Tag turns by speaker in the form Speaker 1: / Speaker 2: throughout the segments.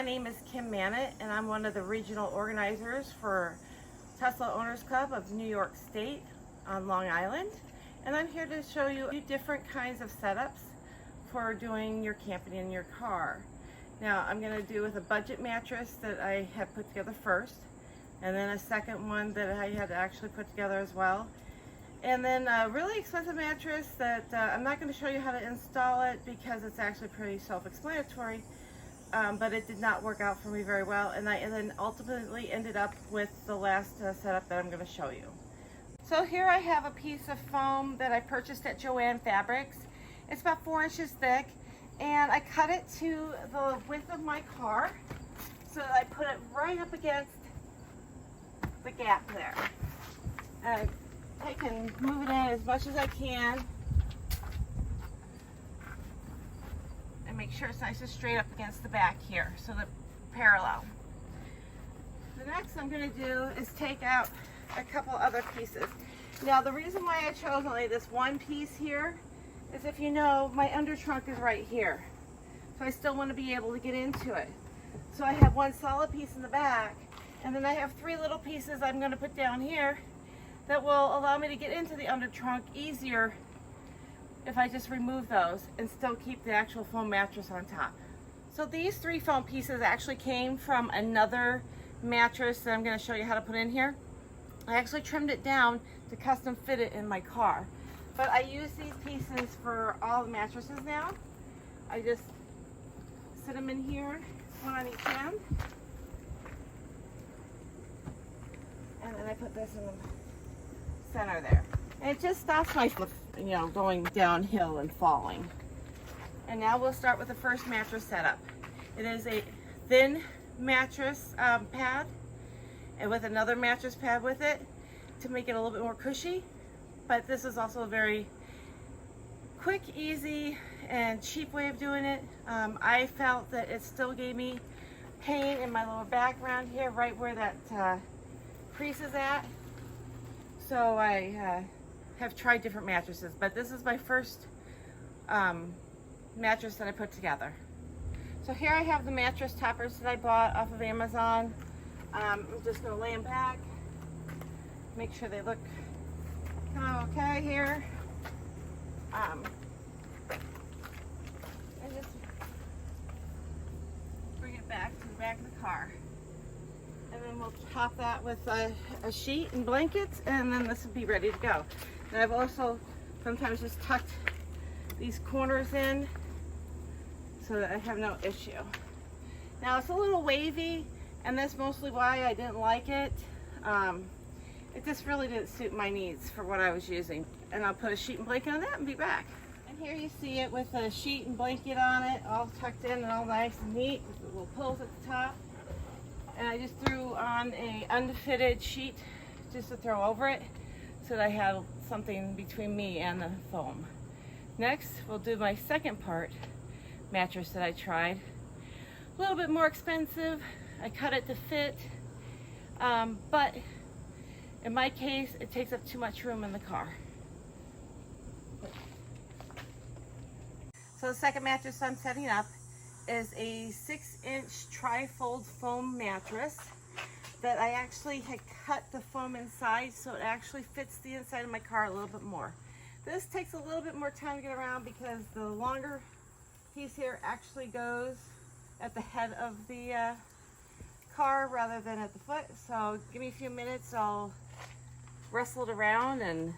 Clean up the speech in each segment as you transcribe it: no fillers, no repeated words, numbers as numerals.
Speaker 1: name is Kim Mannett, and I'm one of the regional organizers for Tesla Owners Club of New York State on Long Island. And I'm here to show you a few different kinds of setups for doing your camping in your car. Now, I'm going to do with a budget mattress that I have put together first, and then a second one that I had to actually put together as well. And then a really expensive mattress that I'm not going to show you how to install it because it's actually pretty self-explanatory, but it did not work out for me very well, and I then ultimately ended up with the last setup that I'm going to show you. So here I have a piece of foam that I purchased at Joann Fabrics. It's about 4 inches thick, and I cut it to the width of my car so that I put it right up against the gap there. I can move it in as much as I can and make sure it's nice and straight up against the back here, so that parallel. The next I'm going to do is take out a couple other pieces. Now, the reason why I chose only this one piece here is, if you know, my under trunk is right here, so I still want to be able to get into it. So I have one solid piece in the back, and then I have 3 little pieces I'm going to put down here that will allow me to get into the under trunk easier if I just remove those and still keep the actual foam mattress on top. So these 3 foam pieces actually came from another mattress that I'm going to show you how to put in here. I actually trimmed it down to custom fit it in my car, but I use these pieces for all the mattresses now. I just sit them in here, one on each end, and then I put this in the center there, and it just stops my foot, going downhill and falling. And now we'll start with the first mattress setup. It is a thin mattress pad, and with another mattress pad with it to make it a little bit more cushy. But this is also a very quick, easy, and cheap way of doing it. I felt that it still gave me pain in my lower back around here, right where that crease is at. So I have tried different mattresses, but this is my first mattress that I put together. So here I have the Mattress Toppers that I bought off of Amazon. I'm just going to lay them back, make sure they look kind of okay here. And just bring it back to the back of the car. And then we'll top that with a sheet and blankets, and then this will be ready to go. And I've also sometimes just tucked these corners in so that I have no issue. Now, it's a little wavy, and that's mostly why I didn't like it. It just really didn't suit my needs for what I was using. And I'll put a sheet and blanket on that and be back. And here you see it with a sheet and blanket on it, all tucked in and all nice and neat with the little pillows at the top. And I just threw on a unfitted sheet just to throw over it so that I have something between me and the foam. Next, we'll do my second part mattress that I tried. A little bit more expensive. I cut it to fit, but in my case, it takes up too much room in the car. So the second mattress I'm setting up is a 6-inch tri-fold foam mattress that I actually had cut the foam inside so it actually fits the inside of my car a little bit more. This takes a little bit more time to get around because the longer piece here actually goes at the head of the car rather than at the foot. So give me a few minutes, I'll wrestle it around and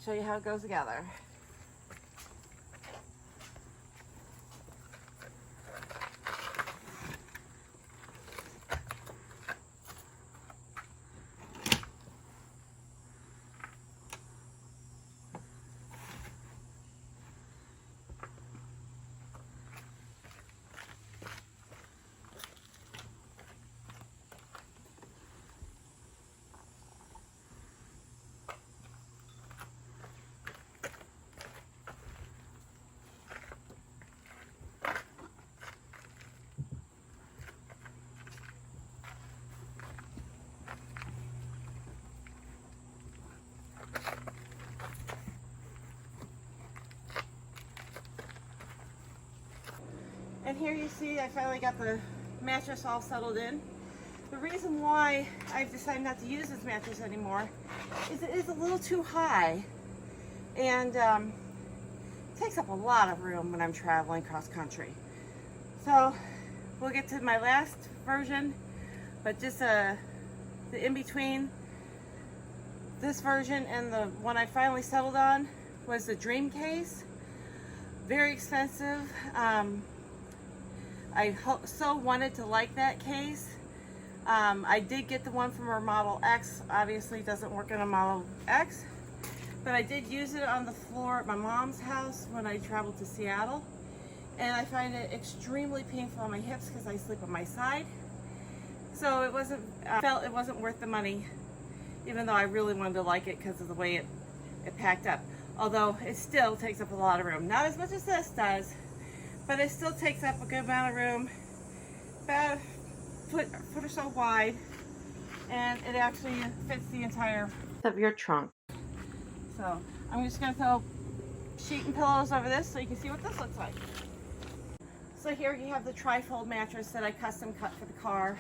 Speaker 1: show you how it goes together. And here you see I finally got the mattress all settled in. The reason why I've decided not to use this mattress anymore is it is a little too high, and takes up a lot of room when I'm traveling cross country. So we'll get to my last version, but just the in between this version and the one I finally settled on was the Dream Case. Very expensive. I so wanted to like that case. I did get the one from our Model X. Obviously it doesn't work in a Model X, but I did use it on the floor at my mom's house when I traveled to Seattle, and I find it extremely painful on my hips because I sleep on my side. So it wasn't, I felt it wasn't worth the money, even though I really wanted to like it because of the way it packed up. Although it still takes up a lot of room. Not as much as this does, but it still takes up a good amount of room. About a foot or so wide, and it actually fits the entire of your trunk. So I'm just going to throw sheet and pillows over this so you can see what this looks like. So here you have the tri-fold mattress that I custom cut for the car.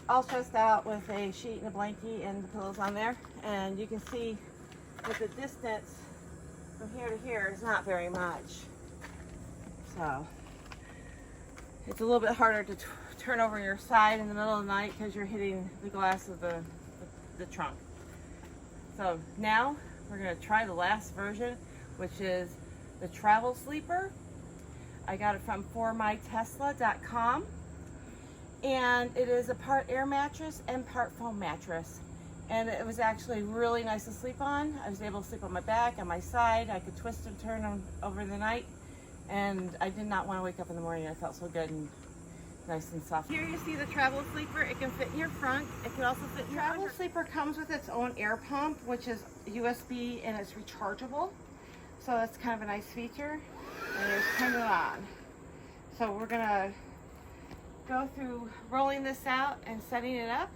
Speaker 1: All stressed out with a sheet and a blankie and the pillows on there. And you can see that the distance from here to here is not very much. So it's a little bit harder to turn over your side in the middle of the night because you're hitting the glass of the trunk. So now we're going to try the last version, which is the Travel Sleeper. I got it from formytesla.com, and it is a part air mattress and part foam mattress, and it was actually really nice to sleep on. I was able to sleep on my back, on my side. I could twist and turn them over the night, and I did not want to wake up in the morning. I felt so good and nice and soft. Here you see the Travel Sleeper. It can fit in your front. It can also fit in your Travel Sleeper comes with its own air pump, which is USB and it's rechargeable. So that's kind of a nice feature. And just turn it on. So we're gonna go through rolling this out and setting it up,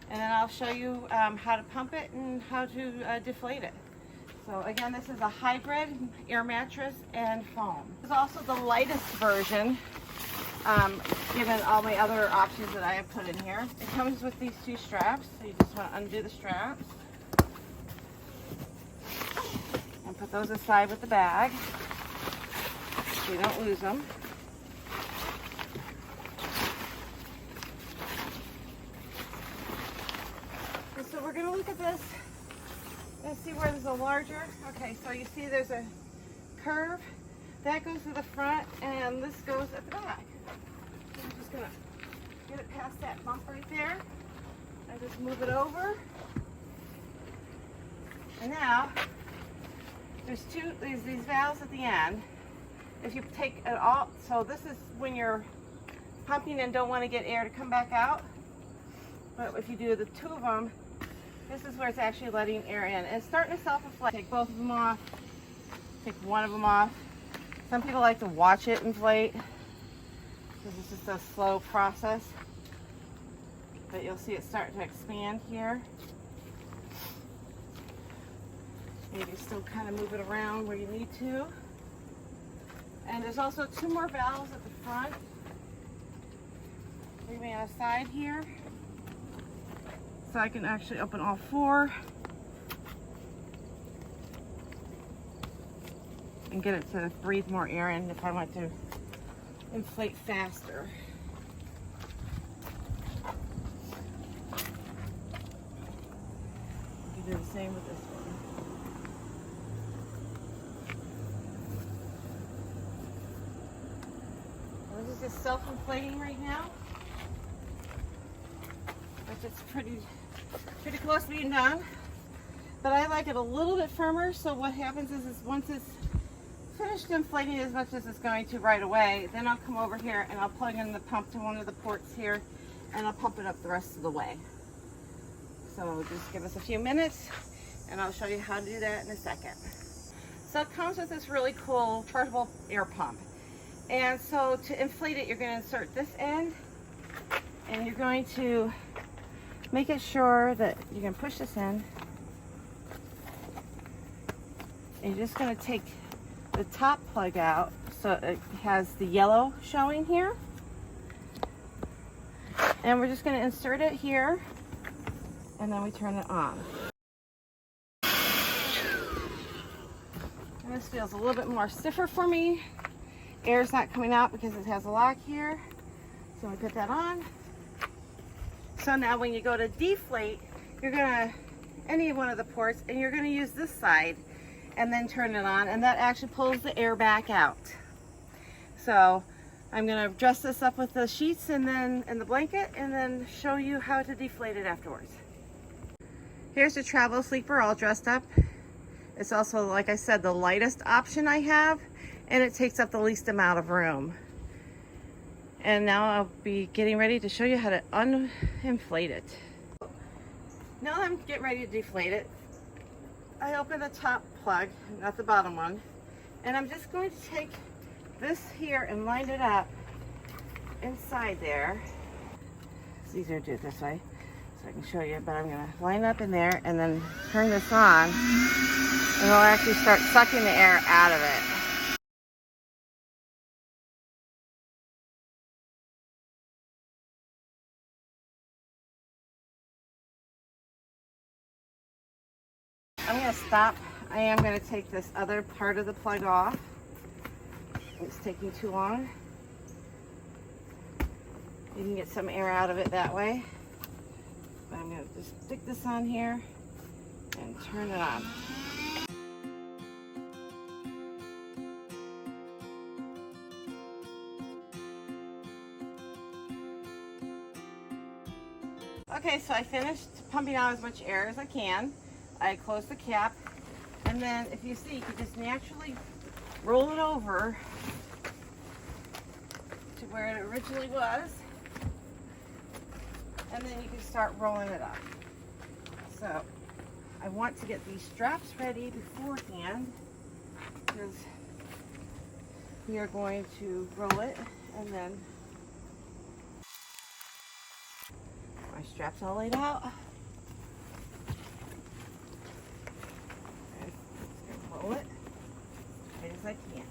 Speaker 1: and then I'll show you how to pump it and how to deflate it. So again, this is a hybrid air mattress and foam. This is also the lightest version, given all my other options that I have put in here. It comes with these two straps, so you just want to undo the straps and put those aside with the bag so you don't lose them. And so we're going to look at this and see where there's a larger, okay, so you see there's a curve that goes to the front and this goes at the back. So I'm just going to get it past that bump right there and just move it over. And now there's these valves at the end. If you take it all, so this is when you're pumping and don't want to get air to come back out. But if you do the two of them, this is where it's actually letting air in. And it's starting to self-inflate. Take both of them off, take one of them off. Some people like to watch it inflate, because it's just a slow process. But you'll see it start to expand here. Maybe still kind of move it around where you need to. And there's also two more valves at the front. Leave me on the side here, so I can actually open all four and get it to breathe more air in if I want to inflate faster. You can do the same with this one. This is just self-inflating right now, which it's pretty close to being done. But I like it a little bit firmer, so what happens is once it's finished inflating as much as it's going to right away, then I'll come over here and I'll plug in the pump to one of the ports here and I'll pump it up the rest of the way. So just give us a few minutes and I'll show you how to do that in a second. So it comes with this really cool chargeable air pump. And so to inflate it, you're going to insert this end, and you're going to make it sure that you can push this in. And you're just going to take the top plug out so it has the yellow showing here. And we're just going to insert it here, and then we turn it on. And this feels a little bit more stiffer for me. Air's not coming out because it has a lock here. So we put that on. So now when you go to deflate, you're gonna, any one of the ports, and you're gonna use this side and then turn it on, and that actually pulls the air back out. So I'm gonna dress this up with the sheets and the blanket, and then show you how to deflate it afterwards. Here's the travel sleeper all dressed up. It's also, like I said, the lightest option I have, and it takes up the least amount of room. And now I'll be getting ready to show you how to uninflate it. Now that I'm getting ready to deflate it, I open the top plug, not the bottom one, and I'm just going to take this here and line it up inside there. It's easier to do it this way so I can show you, but I'm going to line up in there and then turn this on, and it'll actually start sucking the air out of it. I'm going to stop. I am going to take this other part of the plug off. It's taking too long. You can get some air out of it that way. But I'm going to just stick this on here and turn it on. Okay, so I finished pumping out as much air as I can. I close the cap, and then if you see, you can just naturally roll it over to where it originally was, and then you can start rolling it up. So I want to get these straps ready beforehand, because we are going to roll it, and then my straps all laid out. Roll it as tight as I can.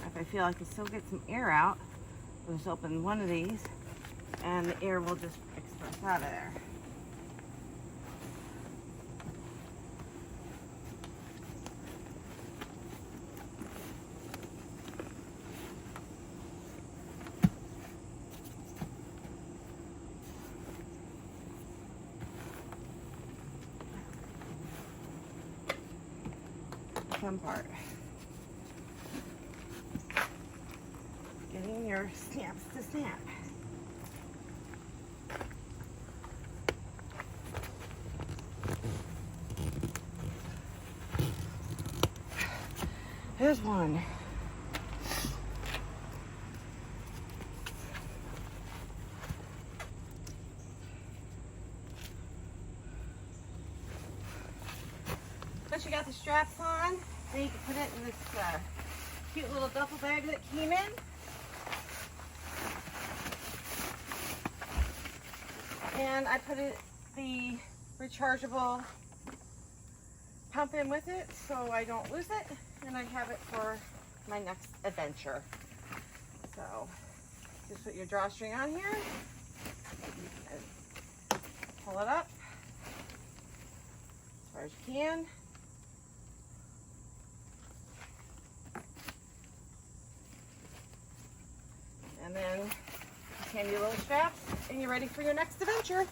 Speaker 1: If I feel I can still get some air out, I'll just open one of these and the air will just express out of there. Fun part. Getting your snaps to snap. Here's one. Once you got the straps on, then you can put it in this cute little duffel bag that came in. And I put the rechargeable pump in with it so I don't lose it, and I have it for my next adventure. So just put your drawstring on here and pull it up as far as you can. And then just hand you little straps and you're ready for your next adventure.